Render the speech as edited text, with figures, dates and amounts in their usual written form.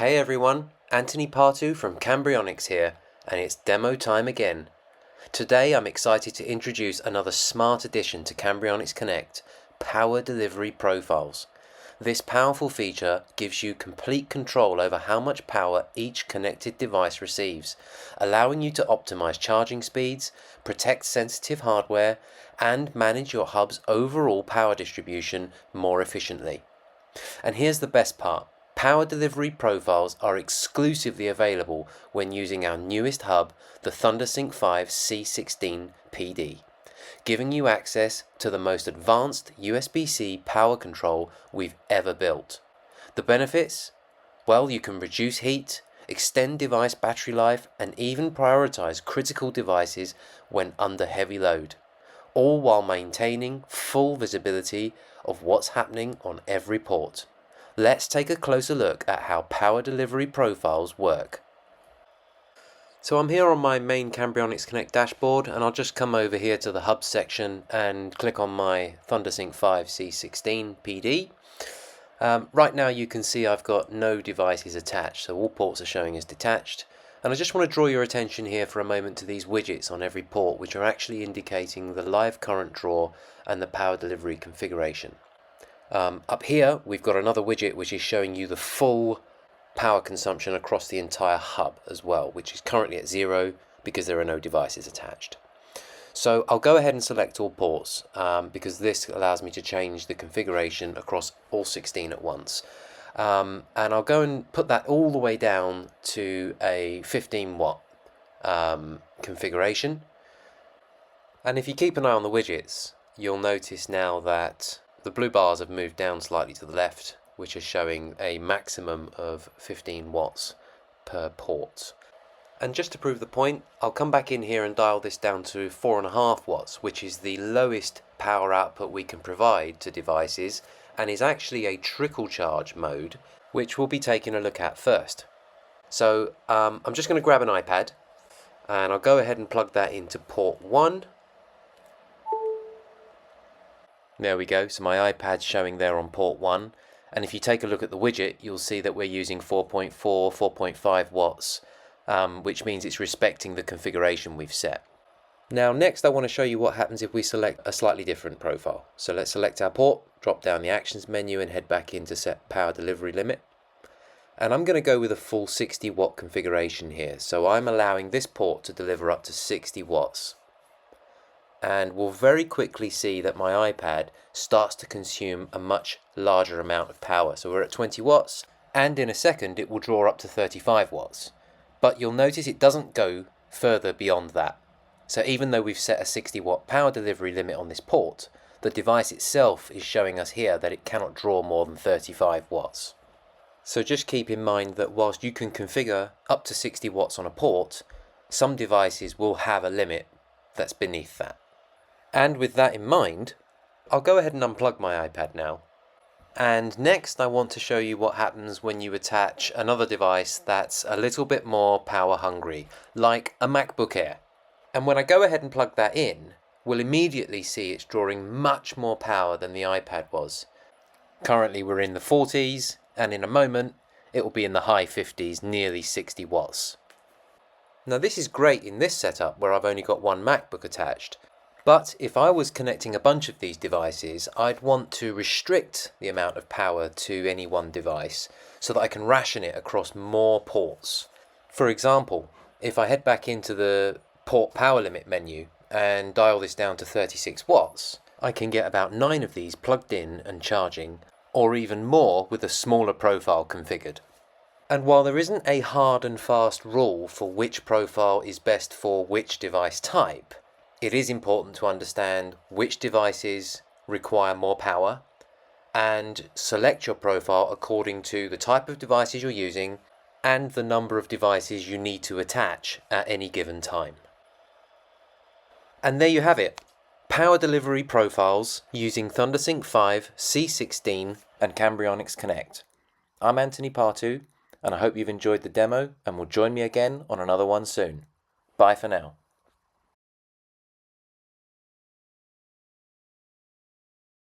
Hey everyone, Anthony Partou from Cambrionix here, and it's demo time again. Today I'm excited to introduce another smart addition to Cambrionix Connect, Power Delivery Profiles. This powerful feature gives you complete control over how much power each connected device receives, allowing you to optimize charging speeds, protect sensitive hardware, and manage your hub's overall power distribution more efficiently. And here's the best part. Power delivery profiles are exclusively available when using our newest hub, the ThunderSync 5 C16 PD, giving you access to the most advanced USB-C power control we've ever built. The benefits? Well, you can reduce heat, extend device battery life, and even prioritize critical devices when under heavy load, all while maintaining full visibility of what's happening on every port. Let's take a closer look at how power delivery profiles work. So I'm here on my main Cambrionix Connect dashboard, and I'll just come over here to the hub section and click on my ThunderSync 5 C16 PD. Right now you can see I've got no devices attached, so all ports are showing as detached. And I just want to draw your attention here for a moment to these widgets on every port, which are actually indicating the live current draw and the power delivery configuration. Up here we've got another widget which is showing you the full power consumption across the entire hub as well, which is currently at 0 because there are no devices attached. So I'll go ahead and select all ports because this allows me to change the configuration across all 16 at once. And I'll go and put that all the way down to a 15 watt configuration. And if you keep an eye on the widgets, you'll notice now that the blue bars have moved down slightly to the left, which is showing a maximum of 15 watts per port. And just to prove the point, I'll come back in here and dial this down to 4.5 watts, which is the lowest power output we can provide to devices, and is actually a trickle charge mode, which we'll be taking a look at first. So I'm just going to grab an iPad, and I'll go ahead and plug that into port 1. There we go, so my iPad's showing there on port 1, and if you take a look at the widget, you'll see that we're using 4.4, 4.5 watts, which means it's respecting the configuration we've set. Now next I want to show you what happens if we select a slightly different profile. So let's select our port, drop down the actions menu and head back in to set power delivery limit. And I'm going to go with a full 60 watt configuration here, so I'm allowing this port to deliver up to 60 watts. And we'll very quickly see that my iPad starts to consume a much larger amount of power. So we're at 20 watts, and in a second it will draw up to 35 watts. But you'll notice it doesn't go further beyond that. So even though we've set a 60 watt power delivery limit on this port, the device itself is showing us here that it cannot draw more than 35 watts. So just keep in mind that whilst you can configure up to 60 watts on a port, some devices will have a limit that's beneath that. And with that in mind, I'll go ahead and unplug my iPad now. And next I want to show you what happens when you attach another device that's a little bit more power hungry, like a MacBook Air. And when I go ahead and plug that in, we'll immediately see it's drawing much more power than the iPad was. Currently we're in the 40s, and in a moment it will be in the high 50s, nearly 60 watts. Now this is great in this setup where I've only got one MacBook attached. But if I was connecting a bunch of these devices, I'd want to restrict the amount of power to any one device so that I can ration it across more ports. For example, if I head back into the port power limit menu and dial this down to 36 watts, I can get about 9 of these plugged in and charging, or even more with a smaller profile configured. And while there isn't a hard and fast rule for which profile is best for which device type, it is important to understand which devices require more power and select your profile according to the type of devices you're using and the number of devices you need to attach at any given time. And there you have it. Power delivery profiles using ThunderSync 5 C16 and Cambrionix Connect. I'm Anthony Partou, and I hope you've enjoyed the demo and will join me again on another one soon. Bye for now.